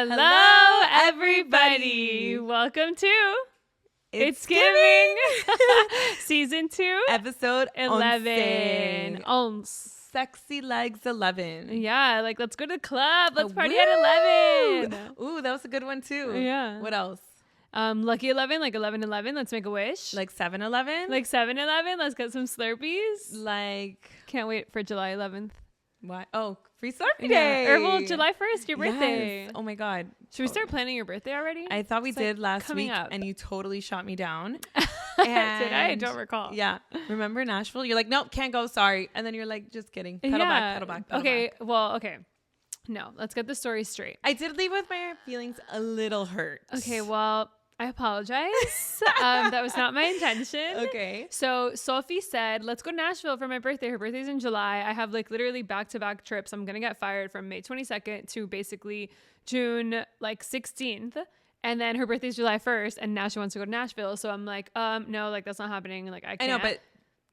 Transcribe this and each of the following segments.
Hello, everybody. Welcome to It's Giving Season 2, Episode 11. Sexy Legs 11. Yeah, like let's go to the club. Let's party at 11. Ooh, that was a good one too. Yeah. What else? Lucky 11, like 11-11. Let's make a wish. Like 7-Eleven? Like 7-11. Let's get some Slurpees. Like, Can't wait for July 11th. what? Oh, free Slurpee Day. Or well, July 1st, your birthday. Yes. Oh my God. Should we start planning your birthday already? I thought we did last week up. and you totally shot me down. Did I? I don't recall. Yeah. Remember Nashville? You're like, nope, can't go. Sorry. And then you're like, just kidding. Pedal back. Okay. Well, okay. No, let's get the story straight. I did leave with my feelings a little hurt. Okay. Well, I apologize. That was not my intention. Okay. So Sophie said, let's go to Nashville for my birthday. Her birthday's in July. I have like literally back-to-back trips. I'm going to get fired from May 22nd to basically June like 16th. And then her birthday's July 1st. And now she wants to go to Nashville. So I'm like, no, like that's not happening. Like I can't. I know, but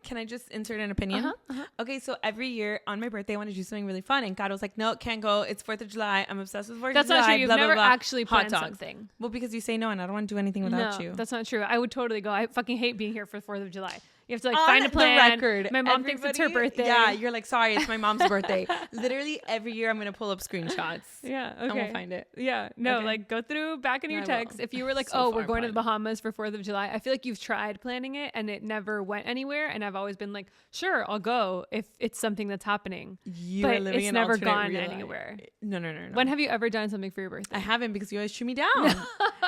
can I just insert an opinion? Okay, so every year on my birthday, I want to do something really fun. And CARO was like, no, can't go. It's 4th of July. I'm obsessed with 4th of July. That's not true. You've blah, never blah, blah. actually planned something. Well, because you say no, and I don't want to do anything without you. That's not true. I would totally go. I fucking hate being here for 4th of July. You have to like on find a plan. The record, my mom thinks it's her birthday. Yeah, you're like, sorry, it's my mom's birthday. Literally every year I'm going to pull up screenshots. Yeah, okay. And we'll find it. Yeah, no, Okay. like go through back in your text. If you were like, So we're going to the behind. Bahamas for 4th of July. I feel like you've tried planning it and it never went anywhere. And I've always been like, sure, I'll go if it's something that's happening. You're but living it's an never alternate gone reality. anywhere. No. When have you ever done something for your birthday? I haven't because you always shoot me down.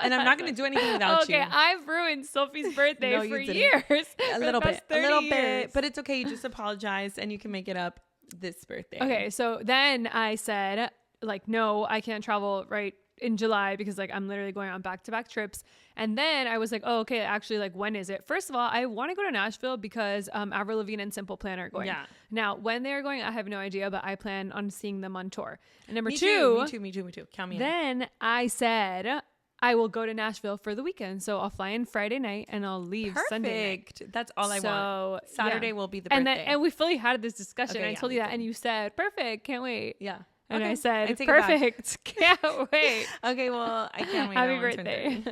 And I'm not going to do anything without you. Okay, I've ruined Sophie's birthday No, for you didn't. years. A little bit. Years. But it's okay. You just apologize and you can make it up this birthday. Okay, so then I said, like, no, I can't travel right in July because, like, I'm literally going on back-to-back trips. And then I was like, oh, okay, actually, like, when is it? First of all, I want to go to Nashville because Avril Lavigne and Simple Plan are going. Yeah. Now, when they're going, I have no idea, but I plan on seeing them on tour. And number Me two. Me too. Count me in. Then I said I will go to Nashville for the weekend. So I'll fly in Friday night and I'll leave Sunday night. Perfect. That's all I want. Saturday will be the and birthday. And we fully had this discussion. Okay, I told you that and you said, perfect, can't wait. Yeah. And Okay. I said, I take it back. perfect, can't wait. Okay, well, I can't wait. Happy I wanna turn birthday.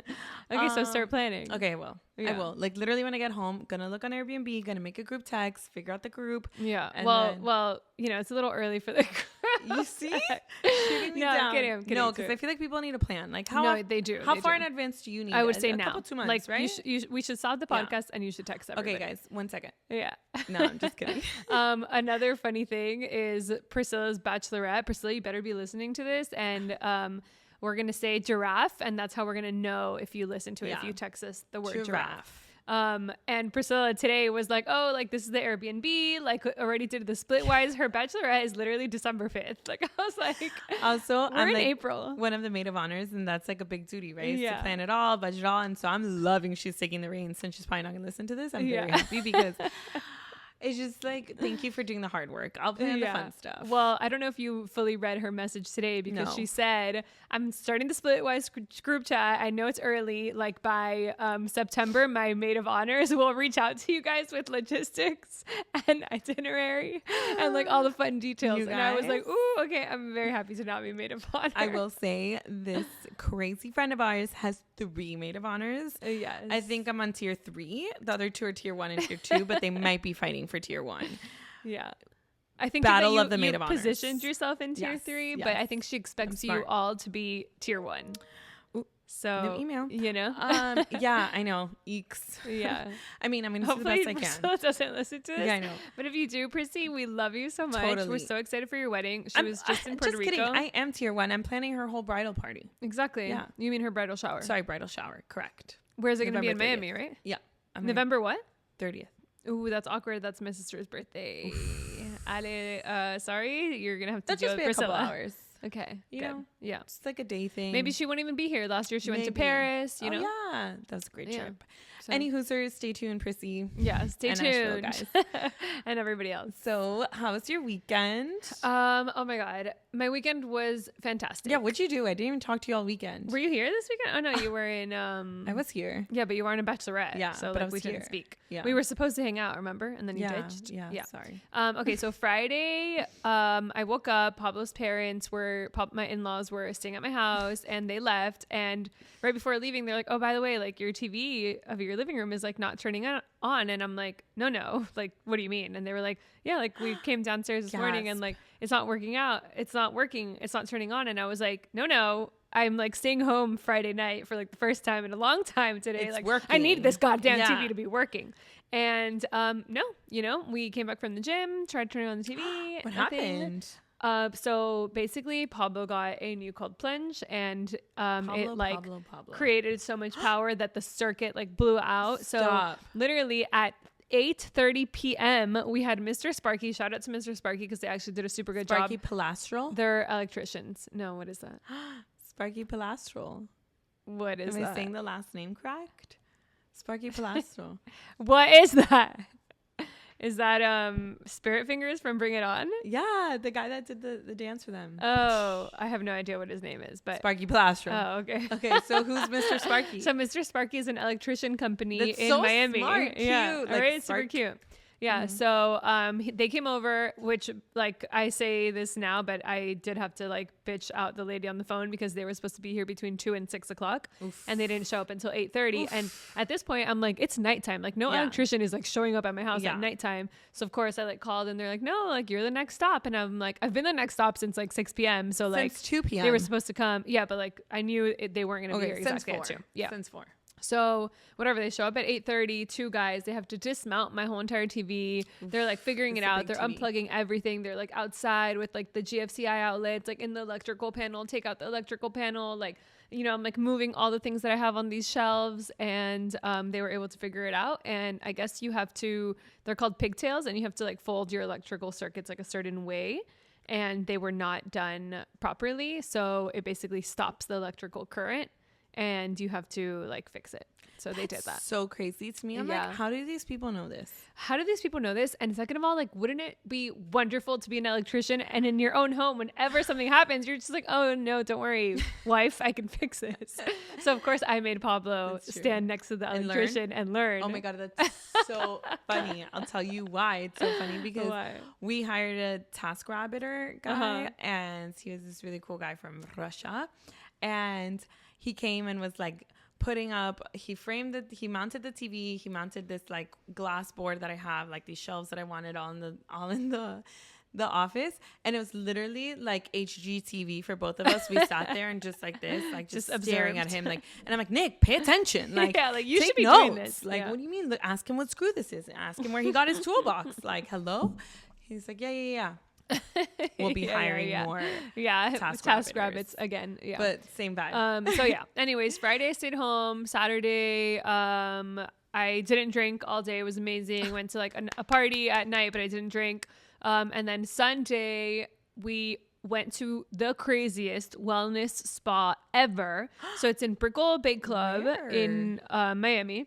30. Okay, so start planning. Okay, well, Yeah. I will. Like literally when I get home, gonna look on Airbnb, gonna make a group text, figure out the group. Yeah. And Well, you know, it's a little early for the group. You see? Shooting me No, down. I'm kidding. No, because I feel like people need a plan. Like how No, they do. How they far do. in advance do you need? I would it? say a now. couple, 2 months, like, right? we should stop the Yeah. podcast and you should text everybody. Okay, guys, 1 second. Yeah. No, I'm just kidding. Another funny thing is Priscilla's bachelorette. Priscilla, you better be listening to this. And we're going to say giraffe. And that's how we're going to know if you listen to it, if you text us the word giraffe. And Priscilla today was like, oh, like this is the Airbnb, like already did the splitwise. Her bachelorette is literally December 5th. Like I was like, Also, we're I'm in like April. one of the maid of honors, and that's like a big duty, right? Yeah. To plan it all, budget all. And so I'm loving she's taking the reins, since she's probably not gonna listen to this. I'm very happy because it's just like, thank you for doing the hard work. I'll plan the fun stuff. Well, I don't know if you fully read her message today because she said, I'm starting the Splitwise group chat. I know it's early. Like by September, my maid of honors will reach out to you guys with logistics and itinerary and like all the fun details. And I was like, ooh, okay, I'm very happy to not be maid of honor. I will say this crazy friend of ours has 3 maid of honors. Yes. I think I'm on tier 3. The other 2 are tier 1 and tier 2, but they might be fighting for tier 1. Yeah. I think Battle that of the maid of honors. positioned yourself in tier 3, but I think she expects you all to be tier 1. Ooh, so no email. You know? Yeah, I know. Eeks. Yeah. I mean, I'm going to do the Hopefully best I can. Priscilla doesn't listen to this. Yeah, I know. But if you do, Prissy, we love you so much. Totally. We're so excited for your wedding. She was just in Puerto Rico. Kidding. I am tier 1. I'm planning her whole bridal party. Exactly. Yeah. You mean her bridal shower? Sorry, bridal shower. Correct. Where's it going to be in November Miami, right? Yeah. November what? 30th. Ooh, that's awkward. That's my sister's birthday. Sorry, you're going to have to That'd deal just with be a couple Priscilla. hours. Okay. You good. know? Yeah. It's like a day thing. Maybe she won't even be here. Last year she went to Paris, you know? Yeah. That was a great trip. So. Any Hoosers, stay tuned, Prissy. Yeah, stay tuned. Nashville, guys. And everybody else. So how was your weekend? Oh my God. My weekend was fantastic. Yeah, what'd you do? I didn't even talk to you all weekend. Were you here this weekend? Oh no, you were in I was here. Yeah, but you weren't a bachelorette. Yeah, so but like, we didn't here. speak. Yeah. We were supposed to hang out, remember? And then you ditched. Yeah, sorry. Okay, so Friday, I woke up. Pablo's parents were my in-laws were staying at my house, and they left. And right before leaving, they're like, "Oh, by the way, like your TV of your living room is like not turning on." And I'm like, "No, like what do you mean?" And they were like, "Yeah, like we came downstairs this morning, and like it's not working out. It's not working. It's not turning on." And I was like, "No. I'm like staying home Friday night for like the first time in a long time today. It's like working. I need this goddamn TV to be working." And no, we came back from the gym, tried turning on the TV. What happened? So basically Pablo got a new cold plunge, and Pablo. Created so much power that the circuit like blew out. Stop. So literally at 8:30 p.m. we had Mr. Sparky. Shout out to Mr. Sparky because they actually did a super good job. Sparky Pilastral? They're electricians. No, what is that? Sparky Pilastral. What is that? Am I saying the last name correct? Sparky Pilastral. What is that? Is that Spirit Fingers from Bring It On? Yeah, the guy that did the dance for them. Oh, I have no idea what his name is, but Sparky Pilastral. Oh, okay. Okay, so who's Mr. Sparky? So Mr. Sparky is an electrician company in so Miami. Smart, cute. Yeah, like right, super cute. Yeah, so they came over, which like I say this now, but I did have to like bitch out the lady on the phone because they were supposed to be here between 2 and 6 o'clock, and they didn't show up until 8:30. And at this point, I'm like, it's nighttime. Like no electrician is like showing up at my house at nighttime. So of course I like called, and they're like, no, like you're the next stop. And I'm like, I've been the next stop since like 6 p.m. So like since 2 p.m. they were supposed to come. Yeah, but like I knew they weren't going to be here exactly at 2. Yeah, since 4. So whatever, they show up at 8:30, 2 guys, they have to dismount my whole entire TV. They're like figuring it out. They're unplugging everything. They're like outside with like the GFCI outlets, like in the electrical panel, take out the electrical panel. Like, I'm like moving all the things that I have on these shelves, and they were able to figure it out. And I guess they're called pigtails, and you have to like fold your electrical circuits like a certain way. And they were not done properly. So it basically stops the electrical current, and you have to like fix it. So they did that. So crazy to me. I'm like, how do these people know this? How do these people know this? And second of all, like, wouldn't it be wonderful to be an electrician and in your own home, whenever something happens, you're just like, oh no, don't worry, wife, I can fix this. So of course I made Pablo stand next to the electrician and learn. Oh my God, that's so funny. I'll tell you why it's so funny, because we hired a TaskRabbiter guy, and he was this really cool guy from Russia, and he came and was like putting up, he mounted the TV, he mounted this like glass board that I have, like these shelves that I wanted all in the office, and it was literally like HGTV for both of us. We sat there and just like this, like just staring at him, like, and I'm like, Nick, pay attention, like, yeah, like you should be notes. doing this. Like, what do you mean? Look, ask him what screw this is. Ask him where he got his toolbox. Like, hello. He's like, yeah. We'll be hiring more TaskRabbits again, but same vibe. So yeah, anyways, Friday I stayed home. Saturday I didn't drink all day. It was amazing. Went to like a party at night, but I didn't drink. And then Sunday we went to the craziest wellness spa ever. So it's in Brickell Bake Club in Miami,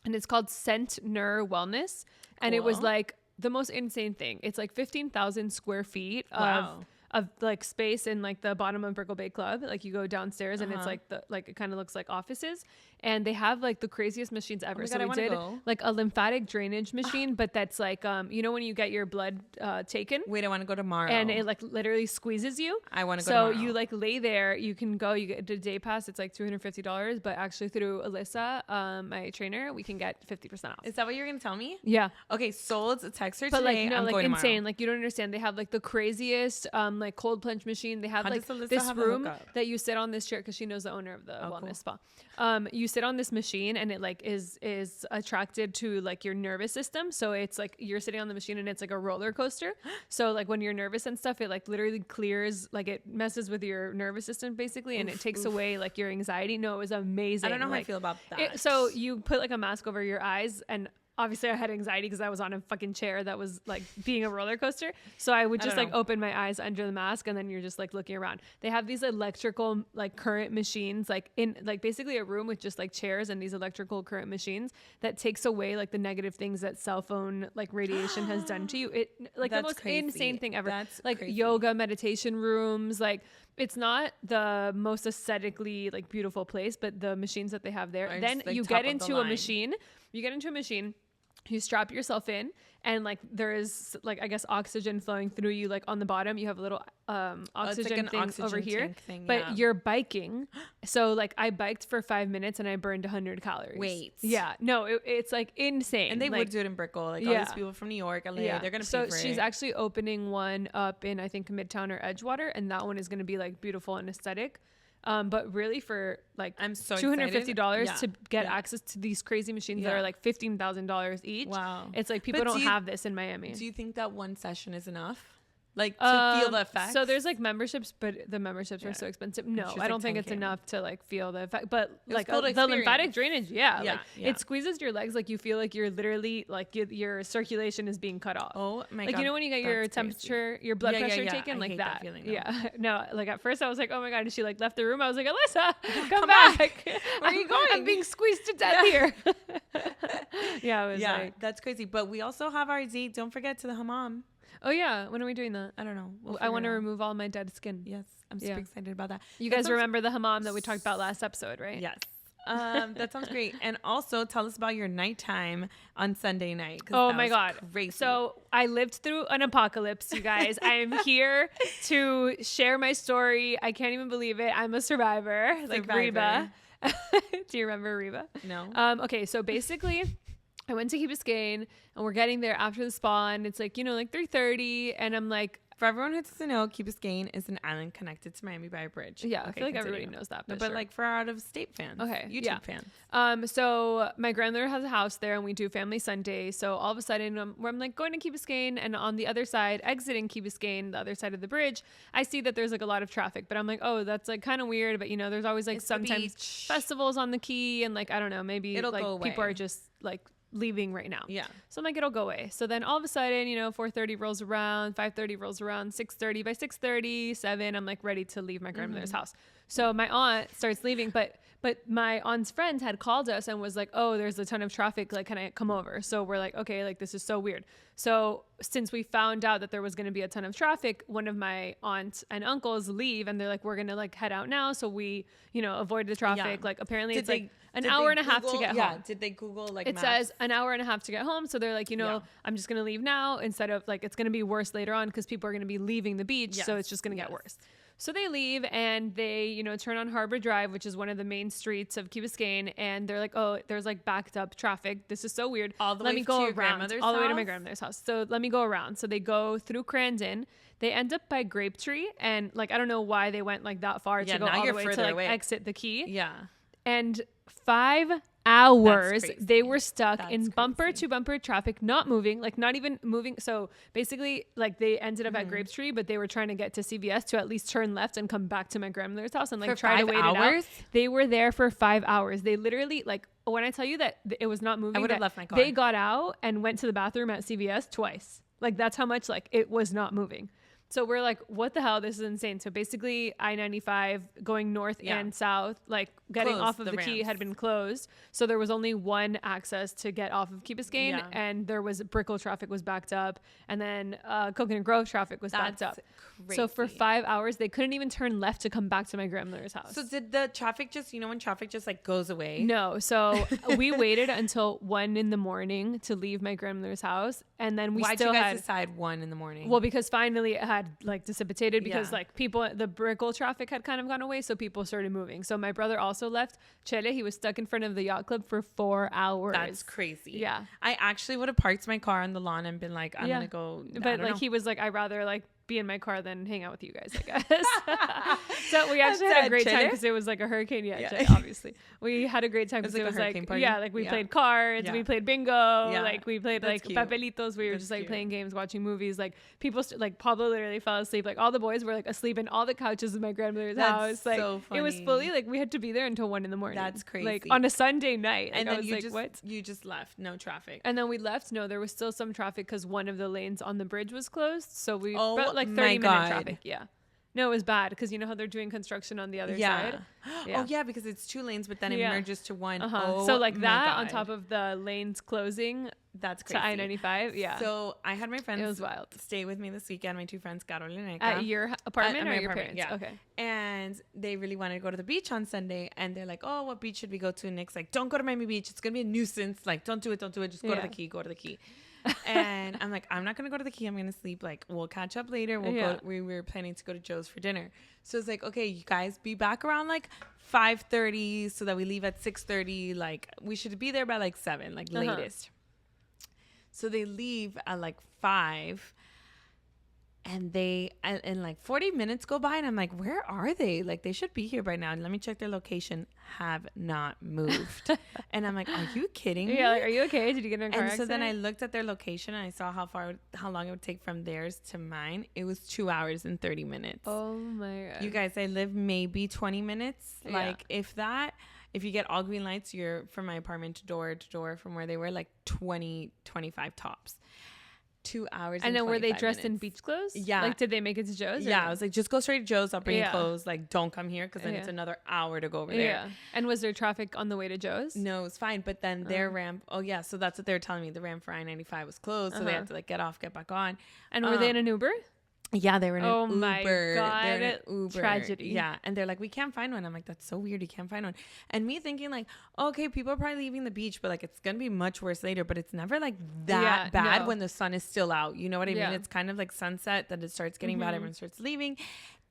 and it's called Centner Wellness. And it was like the most insane thing. It's like 15,000 square feet of like space in like the bottom of Brickell Bay Club. Like you go downstairs and it's like it kind of looks like offices, and they have like the craziest machines ever. So we did like a lymphatic drainage machine, but that's like when you get your blood taken. Wait, I want to go tomorrow. And it like literally squeezes you. I want to go tomorrow. So you like lay there, you can go, you get a day pass. It's like $250, but actually through Alyssa, my trainer, we can get 50% off. Is that what you're going to tell me? Yeah. Okay, sold. Text her but today. But like, no, I'm like going insane. Tomorrow. Like you don't understand. They have like the craziest like cold plunge machine. They have like this room that you sit on this chair, because she knows the owner of the wellness spa. You sit on this machine, and it like is attracted to like your nervous system. So it's like you're sitting on the machine, and it's like a roller coaster. So like when you're nervous and stuff, it like literally clears, like it messes with your nervous system basically, and it takes away like your anxiety. No, it was amazing. I don't know how I feel about that. So you put like a mask over your eyes, and obviously I had anxiety because I was on a fucking chair that was like being a roller coaster. So I would just like open my eyes under the mask, and then you're just like looking around. They have these electrical like current machines, like in like basically a room with just like chairs and these electrical current machines that takes away like the negative things that cell phone like radiation has done to you. It like the most insane thing ever. That's like crazy. Yoga, meditation rooms, like it's not the most aesthetically like beautiful place, but the machines that they have there. Then like you get into a machine. You get into a machine. You strap yourself in, and like there is like, I guess, oxygen flowing through you. Like on the bottom, you have a little oxygen thing oxygen over here. But you're biking. So like I biked for 5 minutes and I burned 100 calories. Wait. Yeah. No, it's like insane. And they like, would do it in Brickell. Like all these people from New York, LA, they're going to pay for it. So she's actually opening one up in, I think, Midtown or Edgewater. And that one is going to be like beautiful and aesthetic. But really for like I'm so $250 to get access to these crazy machines that are like $15,000 each. Wow. It's like people don't have this in Miami. Do you think that one session is enough? Like to feel the effects? So there's like memberships, but the memberships are so expensive. No, I don't think it's enough to like feel the effect. But like the lymphatic drainage, it squeezes your legs. Like you feel like you're literally like your circulation is being cut off. Oh my God. Like, you know when you get your temperature, your blood pressure taken, like that. No, like at first I was like, oh my God, and she like left the room. I was like, Alyssa, come back. Where are you going? I'm being squeezed to death here. It was like, that's crazy. But we also have our date. Don't forget to the hammam. Oh yeah, when are we doing that? I don't know. I want to remove all my dead skin. Yes, I'm super excited about that. You guys remember the hammam that we talked about last episode, right? Yes. That sounds great. And also tell us about your nighttime on Sunday night. Oh my God. Crazy. So I lived through an apocalypse, you guys. I'm here to share my story. I can't even believe it. I'm a survivor. Like Reba. Do you remember Reba? No. Okay, so basically I went to Key Biscayne and we're getting there after the spa and it's like, like 3:30 and I'm like, for everyone who doesn't know, Key Biscayne is an island connected to Miami by a bridge. Yeah, okay, I feel like everybody knows that. But like for our out-of-state fans, YouTube fans. So my grandmother has a house there and we do Family Sunday. So all of a sudden, I'm like going to Key Biscayne and on the other side, exiting Key Biscayne, the other side of the bridge, I see that there's like a lot of traffic. But I'm like, oh, that's like kind of weird. But there's always like sometimes festivals on the Key and like, I don't know, maybe it'll like go away. People are just like leaving right now. Yeah. So I'm like, it'll go away. So then all of a sudden, 4:30 rolls around, 5:30 rolls around, 6:30. By 6:30, 7, I'm like ready to leave my grandmother's house. So my aunt starts leaving, but my aunt's friends had called us and was like, oh, there's a ton of traffic. Like, can I come over? So we're like, okay, like this is so weird. So since we found out that there was going to be a ton of traffic, one of my aunts and uncles leave and they're like, we're going to like head out now. So we, avoid the traffic. Yeah. Like apparently it's like an hour and a half to get home. Yeah. Did they Google like it maps? Says an hour and a half to get home. So they're like, I'm just going to leave now instead of like, it's going to be worse later on because people are going to be leaving the beach. Yes. So it's just going to get worse. So they leave and they, turn on Harbor Drive, which is one of the main streets of Key Biscayne. And they're like, oh, there's like backed up traffic. This is so weird. All the way to your grandmother's house? All the way to my grandmother's house. So let me go around. So they go through Crandon. They end up by Grapetree. And like, I don't know why they went like that far to go all the way to like exit the Key. Yeah. And 5 hours they were stuck in bumper to bumper traffic, not moving, like not even moving. So basically like they ended up at Grapetree, but they were trying to get to CVS to at least turn left and come back to my grandmother's house and like try to wait it out. They were there for 5 hours. They literally, like, when I tell you that it was not moving, I would have left my car. They got out and went to the bathroom at CVS twice. Like that's how much like it was not moving. So we're like, what the hell? This is insane. So basically I-95 going north and south, like getting off of the Key had been closed. So there was only one access to get off of Key Biscayne and there was Brickell traffic was backed up. And then Coconut Grove traffic was backed up. Crazy. So for 5 hours, they couldn't even turn left to come back to my grandmother's house. So did the traffic just, when traffic just like goes away? No. So we waited until 1 a.m. to leave my grandmother's house. And then we Why'd you guys decide 1 a.m? Well, because finally it had like dissipated because like people, the Brickell traffic had kind of gone away. So people started moving. So my brother also left Chile. He was stuck in front of the yacht club for 4 hours. That's crazy. Yeah. I actually would have parked my car on the lawn and been like, I'm going to go. But like, he was like, I'd rather like be in my car than hang out with you guys, I guess. So we actually had a great time because it was like a hurricane. Yeah. Obviously. We had a great time because it was like, like we played cards, we played bingo, like we played like papelitos. We were just like playing games, watching movies. Like people, like Pablo literally fell asleep. Like all the boys were like asleep in all the couches in my grandmother's house. Like so funny. It was fully like we had to be there until 1 a.m. That's crazy. Like on a Sunday night. And like, then I was like, what? You just left, no traffic. And then we left. No, there was still some traffic because one of the lanes on the bridge was closed. So we felt like 30-minute traffic. Yeah. No, it was bad because you know how they're doing construction on the other side. Oh yeah, because it's 2 lanes, but then it merges to one. So like that on top of the lanes closing, That's crazy. To I-95. Yeah. So I had my friends. It was wild. Stay with me this weekend. My 2 friends, CARO and At your apartment or your parents? Yeah. Okay. And they really wanted to go to the beach on Sunday. And they're like, oh, what beach should we go to? And Nick's like, don't go to Miami Beach. It's going to be a nuisance. Like, don't do it. Don't do it. Just go to the Key. Go to the Key. And I'm like, I'm not going to go to the Key. I'm going to sleep. Like, we'll catch up later. We'll go. We were planning to go to Joe's for dinner. So it's like, okay, you guys be back around like 5:30 so that we leave at 6:30. Like, we should be there by like 7, like latest. So they leave at like 5. And and like 40 minutes go by and I'm like, where are they? Like, they should be here by now. And let me check their location. Have not moved. And I'm like, are you kidding me? Yeah, like, are you okay? Did you get in a car accident? So then I looked at their location and I saw how long it would take from theirs to mine. It was 2 hours and 30 minutes. Oh my God. You guys, I live maybe 20 minutes. Like, if that, if you get all green lights, you're from my apartment to door from where they were, like 20, 25 tops. 2 hours and then were they dressed in beach clothes? Yeah. Like, did they make it to Joe's? Yeah, I was like, just go straight to Joe's. I'll bring you clothes. Like, don't come here because then it's another hour to go over there. Yeah. And was there traffic on the way to Joe's? No, it was fine. But then their ramp. Oh yeah, so that's what they were telling me. The ramp for I-95 was closed, so they had to like get off, get back on. And were they in an Uber? Yeah, they were in an Uber. Oh my God. They're in an Uber. Tragedy. Yeah. And they're like, we can't find one. I'm like, that's so weird. You can't find one. And me thinking like, okay, people are probably leaving the beach, but like, it's going to be much worse later. But it's never like that bad when the sun is still out. You know what I mean? It's kind of like sunset that it starts getting bad. Everyone starts leaving.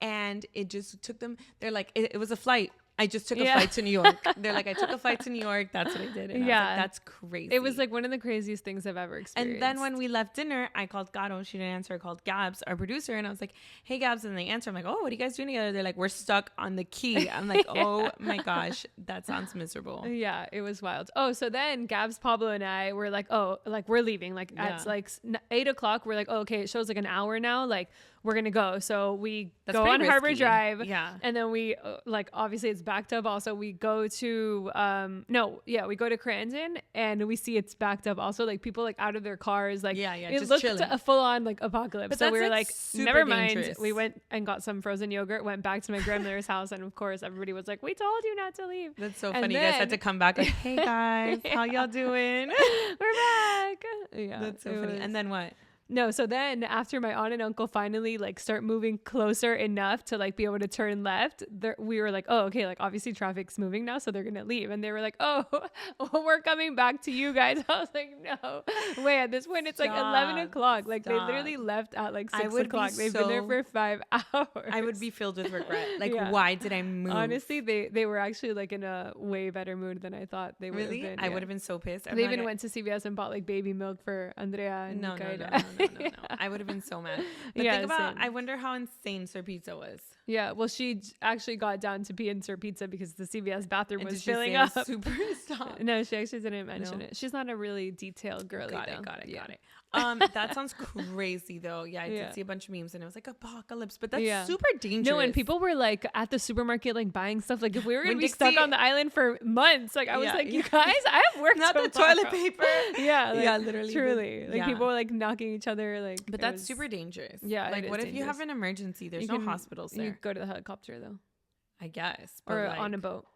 And it just took them. They're like, it was a flight. I just took a flight to New York. They're like, I took a flight to New York. That's what I did. And I was like, that's crazy. It was like one of the craziest things I've ever experienced. And then when we left dinner, I called CARO. She didn't answer. I called Gabs, our producer. And I was like, hey, Gabs. And they answer. I'm like, oh, what are you guys doing together? They're like, we're stuck on the Key. I'm like, oh my gosh, that sounds miserable. Yeah, it was wild. Oh, so then Gabs, Pablo, and I were like, oh, like we're leaving. Like at like 8 o'clock, we're like, oh, okay, it shows like an hour now. Like, we're gonna go. So we go on risky. Harbor Drive. Yeah. And then we like, obviously it's backed up also. We go to we go to Crandon and we see it's backed up also. Like people like out of their cars. Like it just looked chilling. a full on like apocalypse. But so we were like never mind. Dangerous. We went and got some frozen yogurt, went back to my grandmother's house, and of course everybody was like, we told you not to leave. That's so funny. You guys had to come back like, hey guys, how y'all doing? We're back. Yeah. That's so funny. And then what? No, so then after my aunt and uncle finally like start moving closer enough to like be able to turn left, we were like, oh, okay, like obviously traffic's moving now, so they're gonna leave. And they were like, oh, we're coming back to you guys. I was like, no, wait, at this point it's like 11 o'clock. Like they literally left at like 6 o'clock. They've been there for 5 hours. I would be filled with regret. Like, why did I move? Honestly, they were actually like in a way better mood than I thought they would have been. I would have been so pissed. They even went to CVS and bought like baby milk for Andrea and No. I would have been so mad. But think about, I wonder how insane Sir Pizza was. Yeah, well, she actually got down to pee in Sir Pizza because the CVS bathroom was filling up. Super stop. No, she actually didn't mention it. She's not a really detailed girly. Got it. That sounds crazy though. Yeah, I did see a bunch of memes and it was like apocalypse, but that's super dangerous. No, and people were like at the supermarket like buying stuff. Like if we were gonna be stuck on the island for months, like I was like, you guys, I have work. Not the toilet paper. Literally, truly. Like people were like knocking each other. Like, but that's super dangerous. Yeah, like what if you have an emergency? There's no hospitals there. You go to the helicopter though, I guess, or on a boat.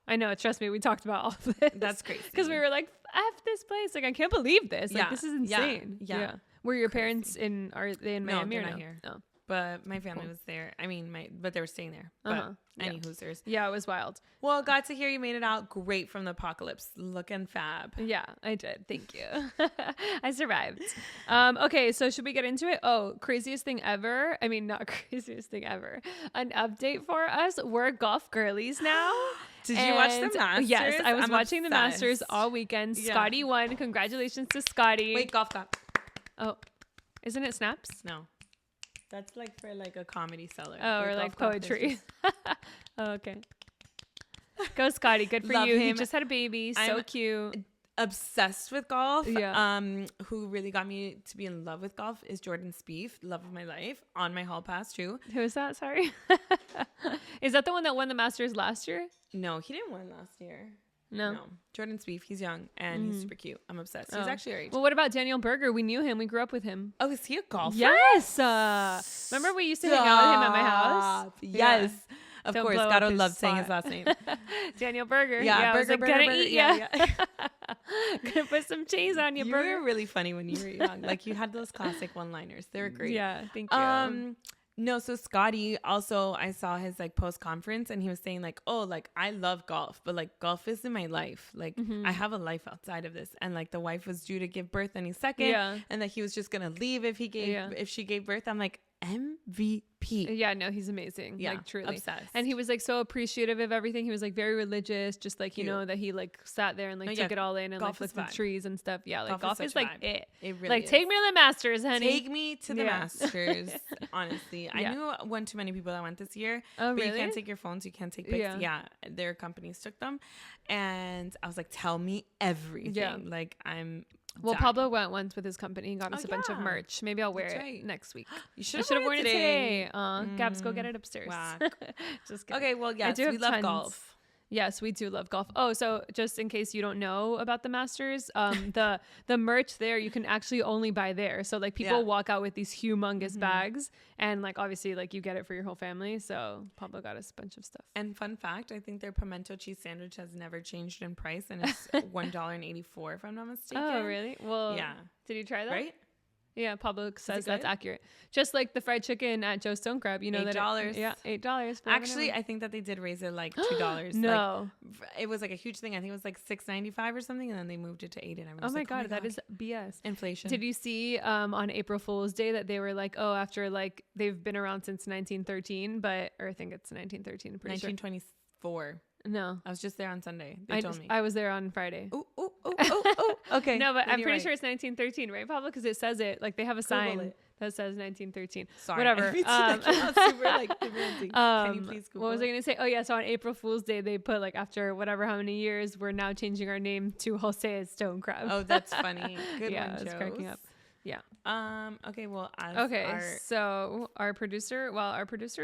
I know. Trust me. We talked about all of this. That's crazy. Because we were like, F this place. Like, I can't believe this. Like, this is insane. Yeah. Were your parents are they in Miami or not no? Here. No. But my family was there. I mean, but they were staying there. But any hoosers. Yeah, it was wild. Well, glad to hear you made it out great from the apocalypse. Looking fab. Yeah, I did. Thank you. I survived. Okay, so should we get into it? Oh, craziest thing ever. I mean, not craziest thing ever. An update for us. We're golf girlies now. Did you watch the Masters? Yes, I was watching the Masters all weekend. Yeah. Scotty won. Congratulations to Scotty. Wait, golf clap. Oh, isn't it snaps? No. That's like for like a comedy seller. Oh, or like poetry. Oh, okay. Go Scotty. Good for you. He just had a baby. So cute. Obsessed with golf. Yeah. Who really got me to be in love with golf is Jordan Spieth. Love of my life. On my hall pass too. Who is that? Sorry. Is that the one that won the Masters last year? No, he didn't win last year. No. Jordan Spieth, he's young and he's super cute. I'm obsessed. He's actually our age. Well, what about Daniel Berger? We knew him. We grew up with him. Oh, is he a golfer? Yes. Remember we used to hang out with him at my house? Yes. Of course, Caro loves saying his last name. Daniel Burger. Yeah, Burger, I was like, gonna eat ya. Gonna put some cheese on your burger. You were really funny when you were young. Like, you had those classic one-liners. They were great. Yeah, thank you. No, so Scotty also, I saw his like post conference and he was saying like, oh, like I love golf, but like golf isn't my life. Like I have a life outside of this. And like the wife was due to give birth any second, and that he was just gonna leave if she gave birth. I'm like, MVP. Yeah, no, he's amazing. Yeah, like truly obsessed. And he was like so appreciative of everything. He was like very religious, just like, you know, that he like sat there and like took it all in and like looked at the trees and stuff. Yeah, like golf is like it really like is. Take me to the Masters, honey. Take me to the Masters. Honestly, I knew one too many people that went this year. Oh, but really? You can't take your phones, you can't take pics. Yeah, their companies took them, and I was like, tell me everything. Like Well, Pablo went once with his company and got us a bunch of merch. Maybe I'll wear it next week. You should have worn it today. Gabs, go get it upstairs. Just kidding. Okay, well, yes, we love golf. Yes, we do love golf. Oh, so just in case you don't know about the Masters, the merch there, you can actually only buy there. So like people walk out with these humongous bags and like obviously like you get it for your whole family. So Pablo got us a bunch of stuff. And fun fact, I think their pimento cheese sandwich has never changed in price and it's $1.84 if I'm not mistaken. Oh, really? Well, yeah. Did you try that? Right? Yeah, Pablo says that's accurate. Just like the fried chicken at Joe's Stone Crab, you know, $8. Yeah, $8. Actually, I think that they did raise it like $2. No, like, it was like a huge thing. I think it was like $6.95 or something, and then they moved it to $8. And I was oh my god, that is BS. Inflation. Did you see on April Fool's Day that they were like, oh, after like they've been around since 1913, or I think it's 1913. 1924. No, I was just there on Sunday. They told me. I was there on Friday. Oh. Okay. No, but I'm pretty sure it's 1913, right, Pablo? Because it says it. Like they have a sign that says 1913. Sorry. Whatever. Super like demanding. Can you please Google what was I going to say? Oh yeah, so on April Fool's Day they put like after whatever how many years we're now changing our name to Jose's Stone Crab. Oh, that's funny. Good one, I was cracking up. Yeah. Okay. Well. So our producer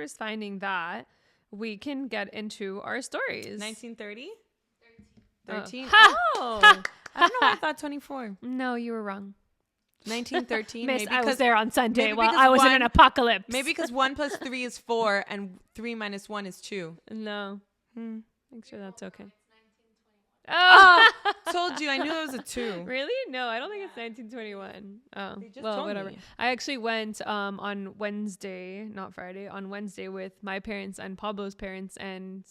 is finding that. We can get into our stories. 1930? 13? Oh! I don't know why I thought 24. No, you were wrong. 1913? Miss, I was there on Sunday while I was in an apocalypse. Maybe because 1 plus 3 is 4 and 3 minus 1 is 2. No. Make sure that's okay. Oh! Told you. I knew it was a 2. Really? No, I don't think it's 1921. Oh, well, whatever. Me. I actually went on Wednesday, not Friday, on Wednesday with my parents and Pablo's parents and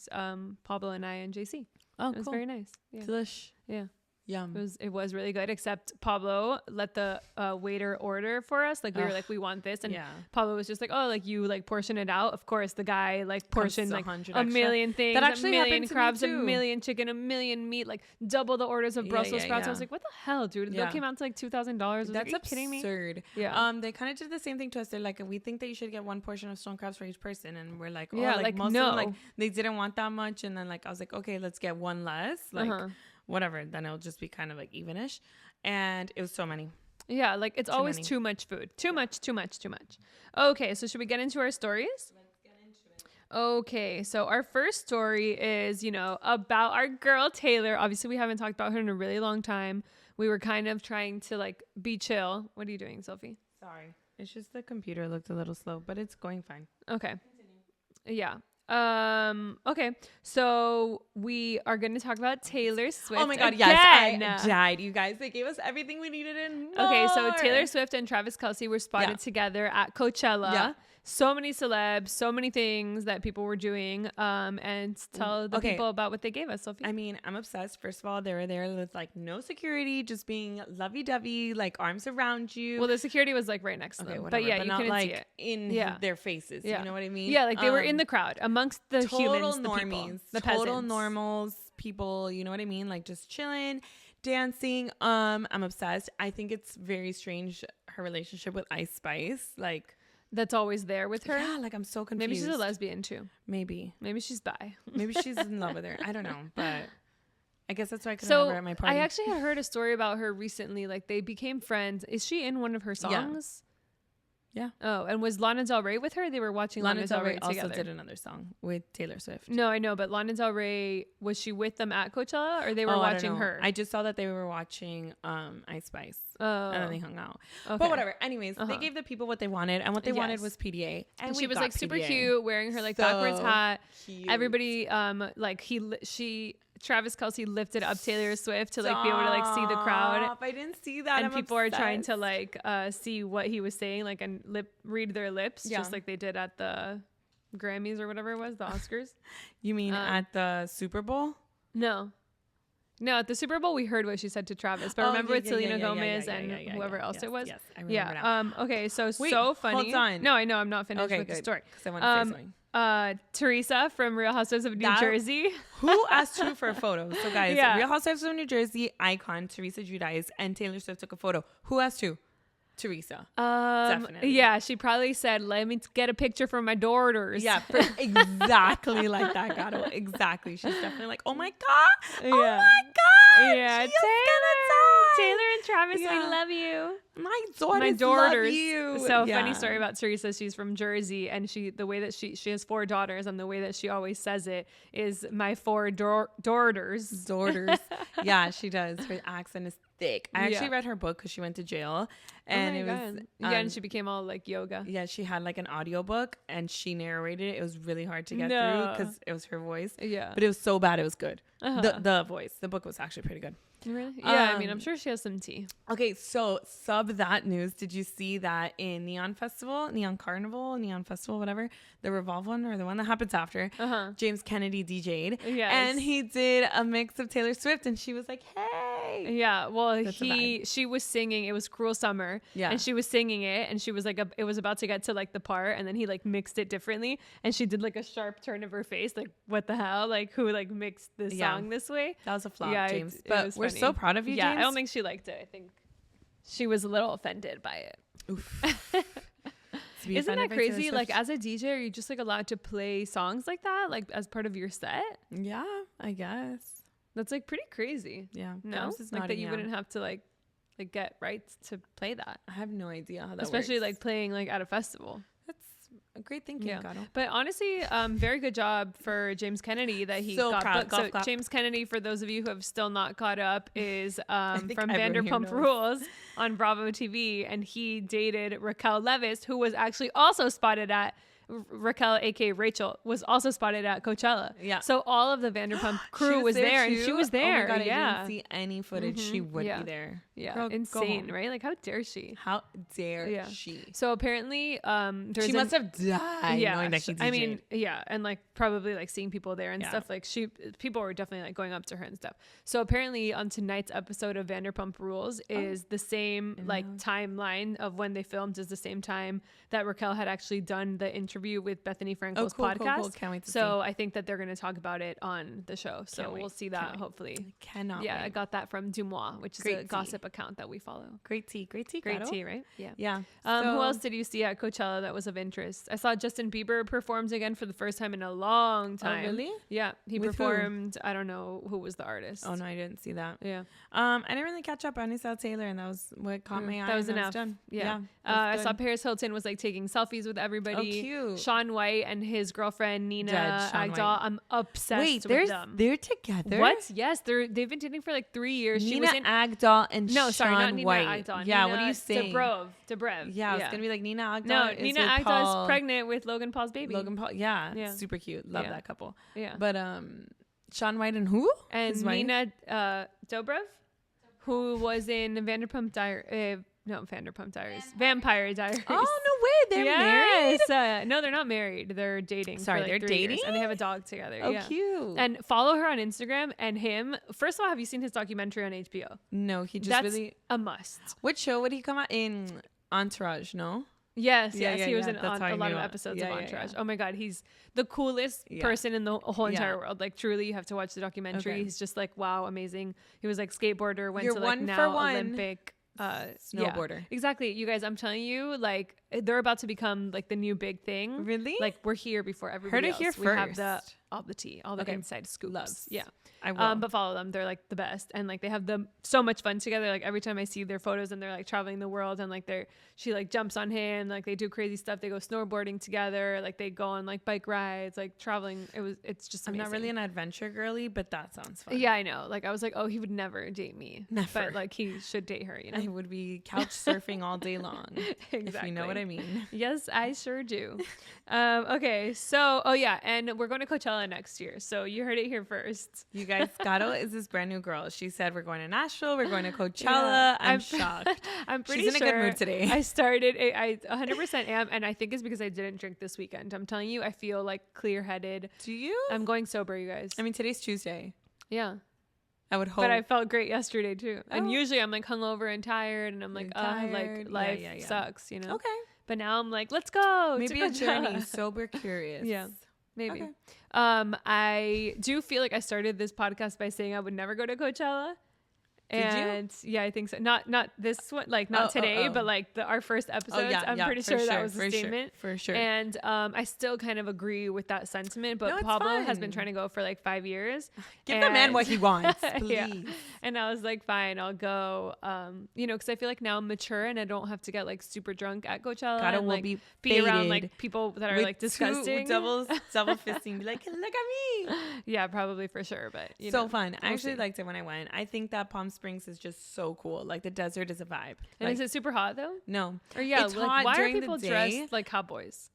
Pablo and I and JC. Oh, it was very nice. Yeah. Delish. Yeah. Yum. It was really good, except Pablo let the waiter order for us. Like we were like, we want this, and Pablo was just like, oh, like you like portion it out. Of course, the guy like portioned like a million things, that actually a million crabs, a million chicken, a million meat, like double the orders of Brussels sprouts. I was like, what the hell, dude? That came out to like $2,000. That's like, kidding me? Absurd. Yeah. They kind of did the same thing to us. They're like, we think that you should get 1 portion of stone crabs for each person, and we're like, oh, like most of them, like they didn't want that much, and then like I was like, okay, let's get 1 less, like. Whatever, then it'll just be kind of like evenish, and it was so many. Yeah, like it's always too much food. Too much. Okay, so should we get into our stories? Let's get into it. Okay, so our first story is, about our girl Taylor. Obviously, we haven't talked about her in a really long time. We were kind of trying to like be chill. What are you doing, Sophie? Sorry, it's just the computer looked a little slow, but it's going fine. Okay. Continue. Yeah. Okay, so we are going to talk about Taylor Swift. Oh my god, yes, I died, you guys. They gave us everything we needed and more. Okay, so Taylor Swift and Travis Kelce were spotted together at Coachella. Yeah. So many celebs, so many things that people were doing. And tell the people about what they gave us, Sophie. I mean, I'm obsessed. First of all, they were there with like no security, just being lovey-dovey, like arms around you. Well, the security was like right next to them. Whatever, but you not couldn't like see it in their faces. You know what I mean? Yeah, like they were in the crowd amongst the humans, the normies, people, the total peasants. Normals, people. You know what I mean? Like just chilling, dancing. I'm obsessed. I think it's very strange, her relationship with Ice Spice, like. That's always there with her. Yeah, like I'm so confused. Maybe she's a lesbian too. Maybe she's bi. Maybe she's in love with her. I don't know, but I guess that's why I couldn't have her at my party. I actually had heard a story about her recently. Like they became friends. Is she in one of her songs? Yeah. Oh, and was Lana Del Rey with her? They were watching Lana Del Rey together. Also did another song with Taylor Swift. No, I know, but Lana Del Rey, was she with them at Coachella, or they were watching her? I just saw that they were watching Ice Spice. Oh. And then they hung out. Okay. But whatever. Anyways, they gave the people what they wanted, and what they wanted was PDA. And she was like super cute, wearing her like backwards hat. Cute. Everybody Travis Kelce lifted up Taylor Swift to like be able to like see the crowd. I didn't see that. And people are trying to like see what he was saying, like, and read their lips, just like they did at the Grammys or whatever it was, the Oscars. You mean at the Super Bowl? No, at the Super Bowl we heard what she said to Travis, but remember with Selena Gomez and whoever else it was. Yes, I remember now. Okay, so Wait, so funny. Hold on. No, I know I'm not finished with the story. Because I want to say something. Teresa from Real Housewives of New Jersey. Who asked who for a photo? So guys, Real Housewives of New Jersey icon Teresa Giudice and Taylor Swift took a photo. Who asked who? Teresa. Definitely. Yeah, she probably said, "Let me get a picture for my daughters." Yeah, exactly like that, Gato. Exactly. She's definitely like, "Oh my god, oh my god, yeah, Taylor and Travis, we love you. My daughters love you." So funny story about Teresa. She's from Jersey, and the way that she has 4 daughters, and the way that she always says it is my 4 daughters. Yeah, she does. Her accent is thick. I actually read her book because she went to jail, and it was and she became all like yoga. Yeah, she had like an audiobook and she narrated it. It was really hard to get through because it was her voice. Yeah, but it was so bad it was good. The voice, the book was actually pretty good. Really? Yeah, I mean, I'm sure she has some tea. Okay, so that news. Did you see that in Neon Festival, whatever, the Revolve one or the one that happens after, James Kennedy DJ'd, and he did a mix of Taylor Swift, and she was like, "Hey." Yeah, well, she was singing. It was "Cruel Summer," and she was singing it, and she was like, it was about to get to like the part, and then he like mixed it differently, and she did like a sharp turn of her face, like, what the hell, like, who like mixed this song this way? That was a flop, James. But we're so proud of you, James. I don't think she liked it. I think she was a little offended by it. Oof. Isn't that crazy? Like, as a DJ, are you just like allowed to play songs like that, like as part of your set? Yeah, I guess that's like pretty crazy. Yeah, no, like that you wouldn't have to like get rights to play that. I have no idea how that especially works. like playing like at a festival. A great thinking, Gato. But honestly, very good job for James Kennedy that he got booked. So clap. James Kennedy, for those of you who have still not caught up, is from Vanderpump Rules on Bravo TV, and he dated Raquel Leviss, who was actually also spotted at Raquel, aka Rachel, was also spotted at Coachella. Yeah. So all of the Vanderpump crew was there, and she was there. Oh my God, I didn't see any footage. She would be there. Yeah. Girl, insane, right? Like, how dare she? How dare she? So apparently, she must have died knowing that she DJ'd. I mean, and like probably like seeing people there and stuff. Like people were definitely like going up to her and stuff. So apparently on tonight's episode of Vanderpump Rules is the same like timeline of when they filmed is the same time that Raquel had actually done the interview with Bethany Frankel's podcast. Cool. Can't wait to see. I think that they're going to talk about it on the show. So we'll see that hopefully. I cannot wait. I got that from Dumois, which is a gossip account that we follow. Great tea, right? Yeah. Who else did you see at Coachella that was of interest? I saw Justin Bieber performed again for the first time in a long time. Oh, really? Yeah, he performed. Who? I don't know who was the artist. Oh no, I didn't see that. Yeah. I didn't really catch up. I only saw Taylor, and that was what caught my eye. That was enough. Yeah. I saw Paris Hilton was like taking selfies with everybody. Oh, cute. Shaun White and his girlfriend Nina Agdal. I'm obsessed with them. They're together. What? Yes, they've been dating for like 3 years. Nina Agdal and Shaun not Nina White. Agdal. Yeah, Nina what are you saying? Dobrev. Yeah, it's gonna be like Nina Agdal. No, Nina Agdal is pregnant with Logan Paul's baby. Logan Paul. Yeah. Super cute. Love that couple. Yeah. But Shaun White and who? And Nina Dobrev, who was in Vanderpump Diaries. Vampire Diaries. Oh, no way. They're married? No, they're not married. They're dating. Sorry, they're dating? Years, and they have a dog together. Oh, cute. And follow her on Instagram and him. First of all, have you seen his documentary on HBO? No, that's a must. What show would he come out in? Entourage, no? Yes. He was in a lot of episodes of Entourage. Oh my God, he's the coolest person in the whole entire world. Like, truly, you have to watch the documentary. Okay. He's just like, wow, amazing. He was like skateboarder, went to like Olympic snowboarder. Yeah, exactly. You guys, I'm telling you, like, they're about to become like the new big thing. Really? Like, we're here before everybody else. Heard it here first. all the tea, all the inside scoops. Loves. Yeah. I will. But follow them. They're like the best. And like they have so much fun together. Like every time I see their photos and they're like traveling the world and like she like jumps on him, like they do crazy stuff. They go snowboarding together, like they go on like bike rides, like traveling. It's just amazing. I'm not really an adventure girly, but that sounds fun. Yeah, I know. Like I was like, oh, he would never date me. Never. But like he should date her, you know? I would be couch surfing all day long. Exactly. If you know what I mean. Yes, I sure do. Okay, so and we're going to Coachella next year. So you heard it here first. You guys, CARO is this brand new girl. She said we're going to Nashville, we're going to Coachella. Yeah, I'm shocked. I'm pretty She's in a good mood today. I started. I 100% am, and I think it's because I didn't drink this weekend. I'm telling you, I feel like clear-headed. Do you? I'm going sober, you guys. I mean, today's Tuesday. Yeah. I would hope. But I felt great yesterday too. Oh. And usually I'm like hungover and tired, and I'm like, like life sucks, you know. Okay. But now I'm like, let's go. Maybe a journey. Sober curious. Yeah. Maybe. Okay. I do feel like I started this podcast by saying I would never go to Coachella. And yeah, I think so. Not this one, like not today, but like our first episodes. I'm pretty sure that was a statement. For sure. And I still kind of agree with that sentiment. But Pablo has been trying to go for like 5 years. Give the man what he wants, please. Yeah. And I was like, fine, I'll go. Because I feel like now I'm mature and I don't have to get like super drunk at Coachella. Gotta will be around like people that are like disgusting. Double fisting. Be like, look at me. Yeah, probably for sure. But so fun. I actually liked it when I went. I think that Palm Springs is just so cool. Like the desert is a vibe. And like, is it super hot though? No. Or yeah, it's like, hot why during are people the day. Dressed like cowboys?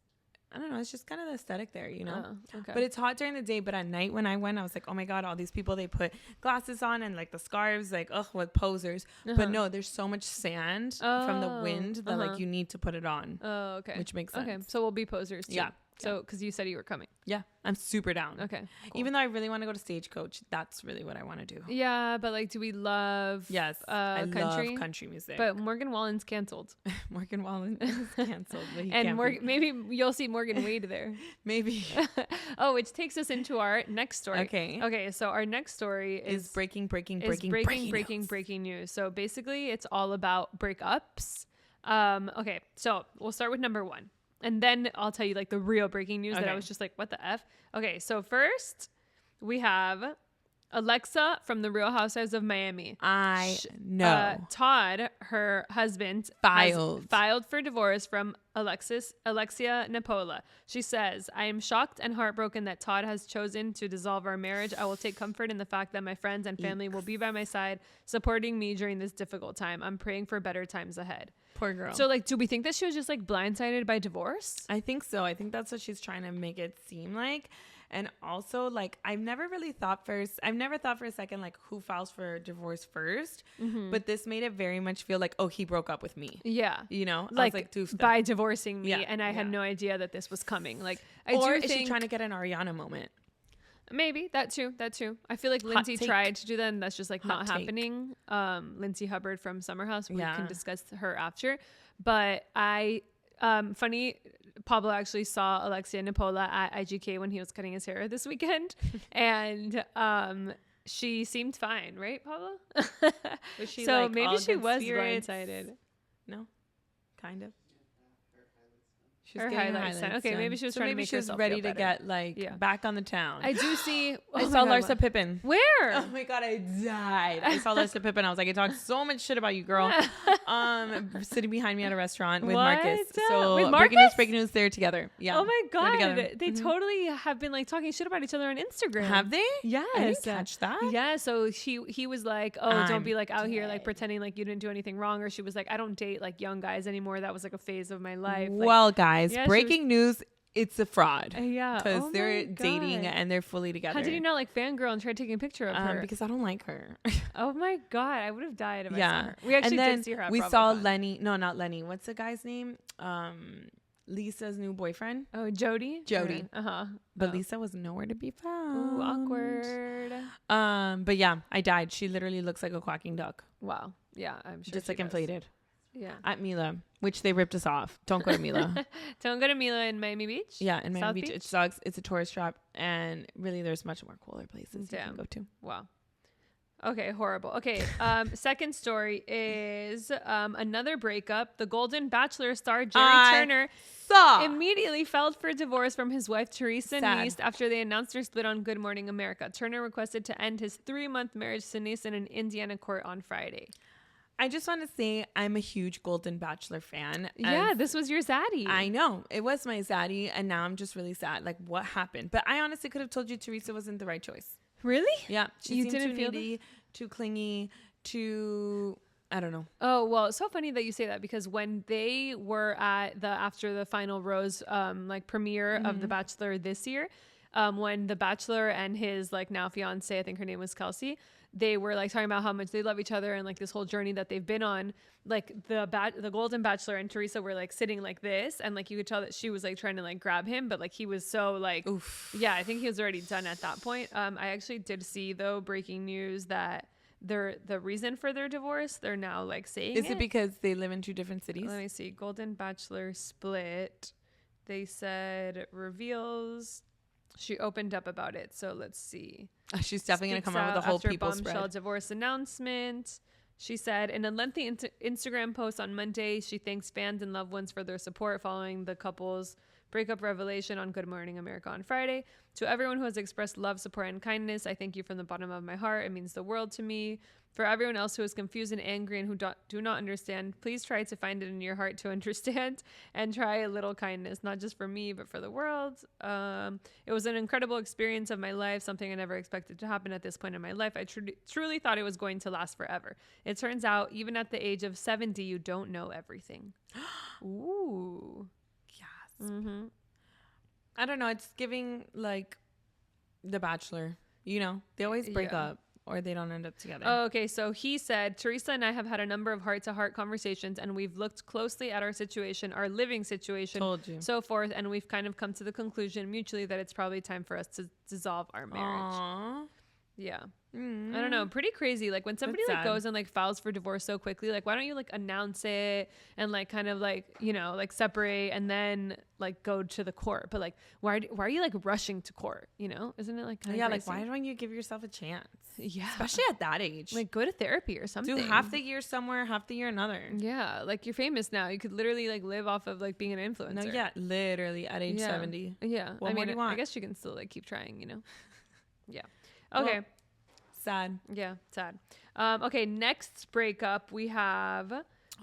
I don't know. It's just kind of the aesthetic there, you know? Oh, okay. But it's hot during the day. But at night when I went, I was like, oh my God, all these people, they put glasses on and like the scarves, like, ugh, what posers. But no, there's so much sand from the wind that like you need to put it on. Oh, okay. Which makes sense. Okay. So we'll be posers too. Yeah. So, because you said you were coming. Yeah, I'm super down. Okay. Cool. Even though I really want to go to Stagecoach, that's really what I want to do. Yeah, but like, do we love? Yes, I love country music. But Morgan Wallen's canceled. Morgan Wallen is canceled. But he and maybe you'll see Morgan Wade there. Maybe. Oh, which takes us into our next story. Okay. Okay. So our next story is breaking news. So basically, it's all about breakups. Okay. So we'll start with number one. And then I'll tell you like the real breaking news that I was just like, what the F? Okay, so first we have Alexa from the Real Housewives of Miami. I know. Todd, her husband, filed for divorce from Alexia Napola. She says, I am shocked and heartbroken that Todd has chosen to dissolve our marriage. I will take comfort in the fact that my friends and family will be by my side, supporting me during this difficult time. I'm praying for better times ahead. Poor girl. So like, do we think that she was just like blindsided by divorce? I think so. I think that's what she's trying to make it seem like. And also, like, I've never thought for a second, like, who files for divorce first. Mm-hmm. But this made it very much feel like, oh, he broke up with me. Yeah. You know? Like by divorcing me. Yeah. And I had no idea that this was coming. Like, is she trying to get an Ariana moment? Maybe. That too. I feel like Lindsay tried to do that, and that's just, like, not happening. Lindsay Hubbard from Summer House. We can discuss her after. But funny... Pablo actually saw Alexia Napola at IGK when he was cutting his hair this weekend. And she seemed fine, right, Pablo? Was she so like maybe she was spirits? blindsided. No, kind of. Her highlights. Okay, done. maybe she was trying to make herself ready feel to get like back on the town. I do see. I saw Larsa Pippen. Where? Oh my God, I died. I saw Larsa Pippen. I was like, I talked so much shit about you, girl. Sitting behind me at a restaurant with Marcus. So with Marcus? breaking news, they're together. Yeah. Oh my God, they totally have been like talking shit about each other on Instagram. Have they? Yes. I didn't catch that. Yeah. So he was like, oh, don't be like out here like pretending like you didn't do anything wrong. Or she was like, I don't date like young guys anymore. That was like a phase of my life. Well, guys, breaking news. It's a fraud. Yeah. Because they're dating and they're fully together. How did you not like fangirl and try taking a picture of her? Because I don't like her. Oh my God. I would have died if I saw her. We actually did see her at we saw Lenny. No, not Lenny. What's the guy's name? Lisa's new boyfriend. Oh, Jody? But Lisa was nowhere to be found. Ooh, awkward. But yeah, I died. She literally looks like a quacking duck. Wow. Yeah, I'm sure. Just like inflated. Yeah. At Mila, which they ripped us off. Don't go to Mila. Don't go to Mila in Miami Beach? Yeah, in Miami Beach. It sucks. It's a tourist trap. And really, there's much more cooler places you can go to. Wow. Okay, horrible. Okay, second story is another breakup. The Golden Bachelor star Jerry Turner immediately filed for divorce from his wife Teresa Neist after they announced their split on Good Morning America. Turner requested to end his 3-month marriage to Neist in an Indiana court on Friday. I just want to say I'm a huge Golden Bachelor fan. Yeah, this was your zaddy. I know. It was my zaddy, and now I'm just really sad. Like, what happened? But I honestly could have told you Teresa wasn't the right choice. Really? Yeah. She seemed too needy, too clingy, too... I don't know. Oh, well, it's so funny that you say that because when they were at after the final rose premiere of The Bachelor this year, when The Bachelor and his now fiance, I think her name was Kelsey, they were talking about how much they love each other and this whole journey that they've been on. The Golden Bachelor and Teresa were sitting like this, and you could tell that she was trying to grab him, but he was so oof. Yeah, I think he was already done at that point. I actually did see though breaking news that the reason for their divorce, they're now saying is it because they live in 2 different cities? Let me see. Golden Bachelor split. They said reveals. She opened up about it, so let's see. She's definitely going to come out with a whole people spread. Divorce announcement. She said in a lengthy Instagram post on Monday, she thanks fans and loved ones for their support following the couple's breakup revelation on Good Morning America on Friday. To everyone who has expressed love, support, and kindness, I thank you from the bottom of my heart. It means the world to me. For everyone else who is confused and angry and who do not understand, please try to find it in your heart to understand and try a little kindness, not just for me, but for the world. It was an incredible experience of my life, something I never expected to happen at this point in my life. I truly thought it was going to last forever. It turns out, even at the age of 70, you don't know everything. Ooh. Yes. Mm-hmm. I don't know. It's giving The Bachelor. They always break up. Or they don't end up together. Oh, okay. So he said, Teresa and I have had a number of heart-to-heart conversations, and we've looked closely at our situation, our living situation, so forth, and we've kind of come to the conclusion mutually that it's probably time for us to dissolve our marriage. Aww. Yeah. I don't know. Pretty crazy. When somebody goes and files for divorce so quickly, why don't you announce it and separate and then go to the court? But why are you rushing to court? Isn't it kind of crazy? Why don't you give yourself a chance? Yeah. Especially at that age. Go to therapy or something. Do half the year somewhere, half the year another. Yeah. You're famous now. You could literally live off of being an influencer. No, yeah. Literally at age 70. Yeah. What more do you want? I guess you can still keep trying, Yeah. Okay. Well, sad. Yeah, sad. Okay, next breakup we have.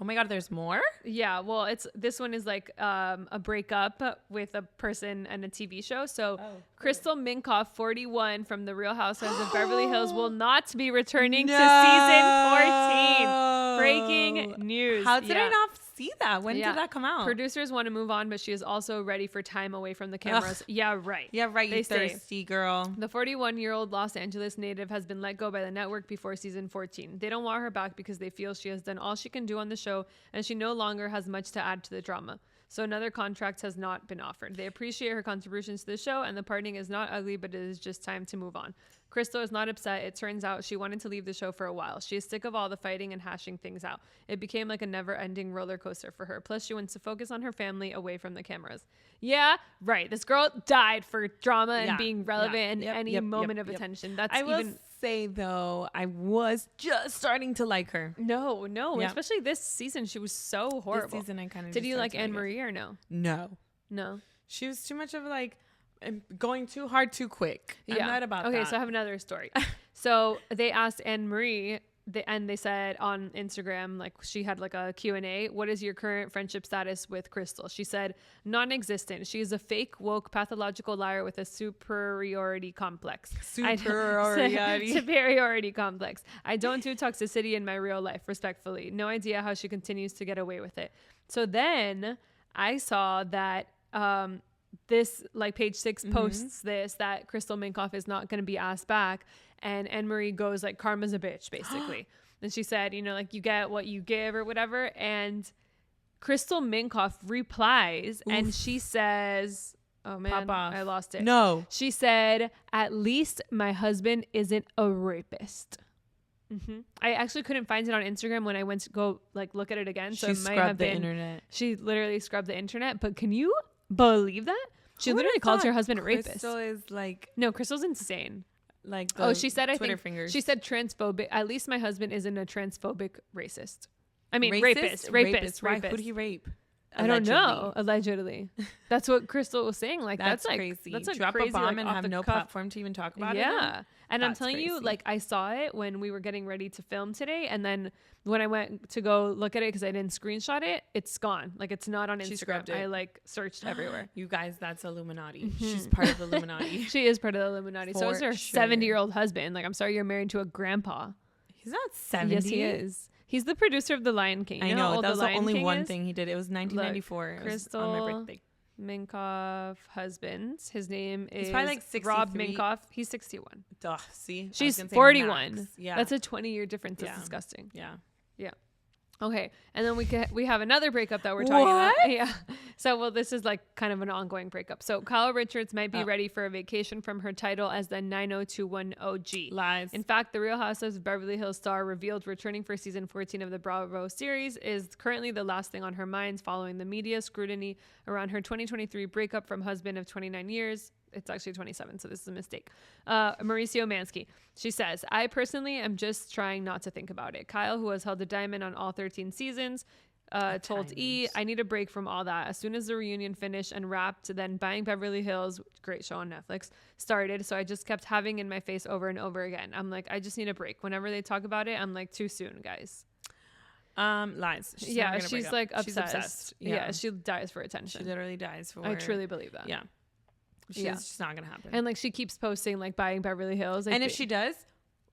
Oh my God, there's more? Yeah, well, this one is a breakup with a person and a TV show. So Crystal Minkoff, 41, from The Real Housewives of Beverly Hills, will not be returning to season 14. Breaking news. How did I not see that? When did that come out? Producers want to move on, but she is also ready for time away from the cameras. Ugh. Yeah, right. Yeah, right. You thirsty girl. The 41-year-old Los Angeles native has been let go by the network before season 14. They don't want her back because they feel she has done all she can do on the show, and she no longer has much to add to the drama. So another contract has not been offered. They appreciate her contributions to the show, and the parting is not ugly, but it is just time to move on. Crystal is not upset. It turns out she wanted to leave the show for a while. She is sick of all the fighting and hashing things out. It became like a never-ending roller coaster for her. Plus, she wants to focus on her family away from the cameras. Yeah, right. This girl died for drama and being relevant and any moment of attention. That's will say, though, I was just starting to like her. No. Especially this season, she was so horrible. This season, I kind of did you like Anne Marie or no? No. She was too much of going too hard too quick. I'm not about that. Okay, so I have another story. So they asked Anne Marie, and they said on Instagram, she had a Q&A, what is your current friendship status with Crystal? She said, non-existent. She is a fake, woke, pathological liar with a superiority complex. Superiority complex. I don't do toxicity in my real life, respectfully. No idea how she continues to get away with it. So then I saw that this page 6 posts this, that Crystal Minkoff is not going to be asked back, and Anne Marie goes karma's a bitch, basically. And she said, you get what you give or whatever. And Crystal Minkoff replies and she says, oh man, I lost it. No, she said, at least my husband isn't a rapist. Mm-hmm. I actually couldn't find it on Instagram when I went to go look at it again. So it might have been the internet. She literally scrubbed the internet. But can you believe that? She literally called her husband a rapist. Crystal is no, Crystal's insane. like she said Twitter I think fingers. She said transphobic. At least my husband isn't a transphobic racist. I mean, rapist. Why? Who'd he rape? Allegedly. I don't know. Allegedly. That's what Crystal was saying. Like, that's like crazy. That's like drop crazy, a bomb like, and have no platform to even talk about it. Yeah. And that's I'm telling crazy. you, like, I saw it when we were getting ready to film today. And then when I went to go look at it, because I didn't screenshot it, it's gone. Like, it's not on Instagram. I like searched everywhere. You guys, that's Illuminati. She's part of the Illuminati. She is part of the Illuminati. So is her 70-year-old husband. Like, I'm sorry you're married to a grandpa. He's not 70. Yes, he is. He's the producer of The Lion King. I know. That was the only one thing he did. It was 1994. Look, Crystal on my birthday. Minkoff husband. His name is probably like 63. Rob Minkoff. He's 61. Duh, see? She's 41. Yeah. That's a 20-year difference. That's disgusting. Yeah. Yeah. Okay. And then we have another breakup that we're talking about. Yeah. So, well, this is like kind of an ongoing breakup. So Kyle Richards might be ready for a vacation from her title as the 90210G. Lies. In fact, the Real Housewives of Beverly Hills star revealed returning for season 14 of the Bravo series is currently the last thing on her mind following the media scrutiny around her 2023 breakup from husband of 29 years. It's actually 27, so this is a mistake. Mauricio Mansky. She says, I personally am just trying not to think about it. Kyle, who has held a diamond on all 13 seasons, told E, I need a break from all that. As soon as the reunion finished and wrapped, then Buying Beverly Hills, great show on Netflix, started. So I just kept having in my face over and over again. I'm like, I just need a break. Whenever they talk about it, I'm like, too soon, guys. Lies. She's like obsessed. She's obsessed. Yeah, she dies for attention. She literally dies for. I truly believe that. Yeah. It's just not gonna happen. And like she keeps posting like Buying Beverly Hills. And if she does,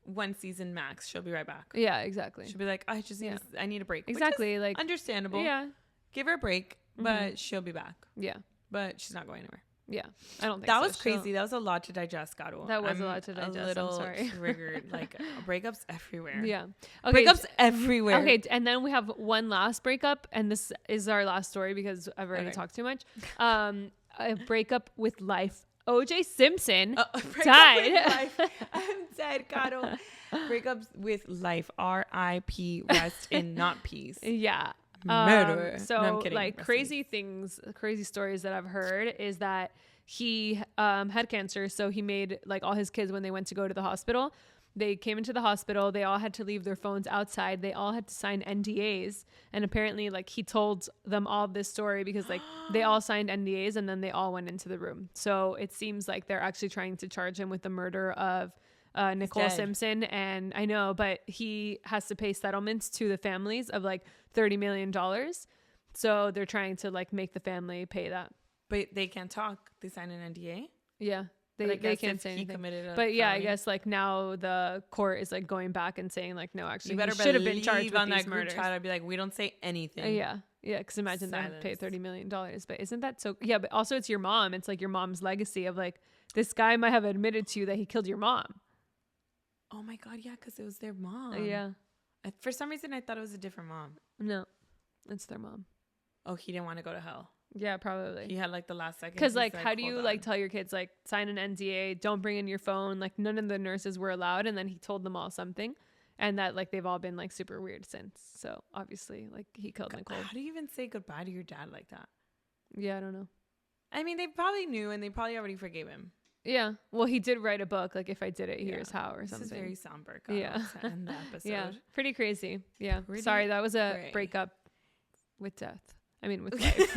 one season max, she'll be right back. Yeah, exactly. She'll be like, I just need I need a break. Exactly. Like understandable. Yeah. Give her a break, but she'll be back. Yeah. But she's not going anywhere. Yeah. I don't think that was crazy. That was a lot to digest, Caro. That was a lot to digest. A little I'm sorry. triggered. Like breakups everywhere. Yeah. Okay. Breakups everywhere. Okay. And then we have one last breakup, and this is our last story because I've already talked too much. A breakup with life. OJ Simpson died. I'm dead, Caro. Breakups with life. R.I.P. Rest in not peace. Yeah. Murder. So no, I'm kidding. Like crazy stories that I've heard is that he had cancer. So he made like all his kids when they went to go to the hospital. They came into the hospital. They all had to leave their phones outside. They all had to sign NDAs. And apparently, like, he told them all this story because, like, they all signed NDAs and then they all went into the room. So it seems like they're actually trying to charge him with the murder of Nicole Simpson. And I know, but he has to pay settlements to the families of, like, $30 million. So they're trying to, like, make the family pay that. But they can't talk. They signed an NDA? Yeah. They can't say anything. But yeah, I guess like now the court is like going back and saying like, no, actually, you should have been charged with these murders. I'd be like, we don't say anything. Yeah. Because imagine that pay $30 million. But isn't that so? Yeah. But also it's your mom. It's like your mom's legacy of like, this guy might have admitted to you that he killed your mom. Oh my God. Yeah. Because it was their mom. Yeah. For some reason, I thought it was a different mom. No, it's their mom. Oh, he didn't want to go to hell. Yeah, probably. He had like the last second. Because like, how do you like tell your kids like sign an NDA, don't bring in your phone? Like none of the nurses were allowed, and then he told them all something, and that like they've all been like super weird since. So obviously, like he killed Nicole. How do you even say goodbye to your dad like that? Yeah, I don't know. I mean, they probably knew, and they probably already forgave him. Yeah. Well, he did write a book, like If I Did It, Here's How, or something. This is very somber. Yeah. To end the episode. Yeah. Pretty crazy. Yeah. Sorry, that was a breakup with death. I mean, with life. With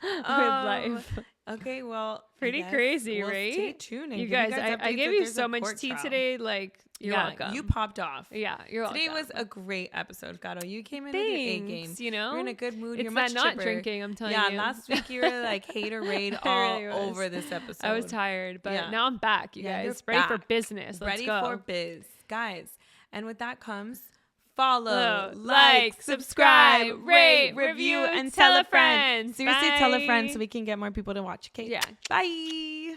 life. Okay, well. Pretty crazy, right? Stay tuned. You guys, I gave you so much tea today. Like, you're welcome. You popped off. Yeah, you're welcome. Today was a great episode, Caro. You came in with your A game. You know? You're in a good mood. It's you're much not chipper. drinking, I'm telling you. Yeah, last week you were like hater raid all really over this episode. I was tired, but now I'm back, you guys. Ready for business. Let's go. Ready for biz. Guys, and with that comes... Follow, like, subscribe, rate, review, and tell a friend. Seriously, tell a friend so we can get more people to watch. Okay. Yeah. Bye.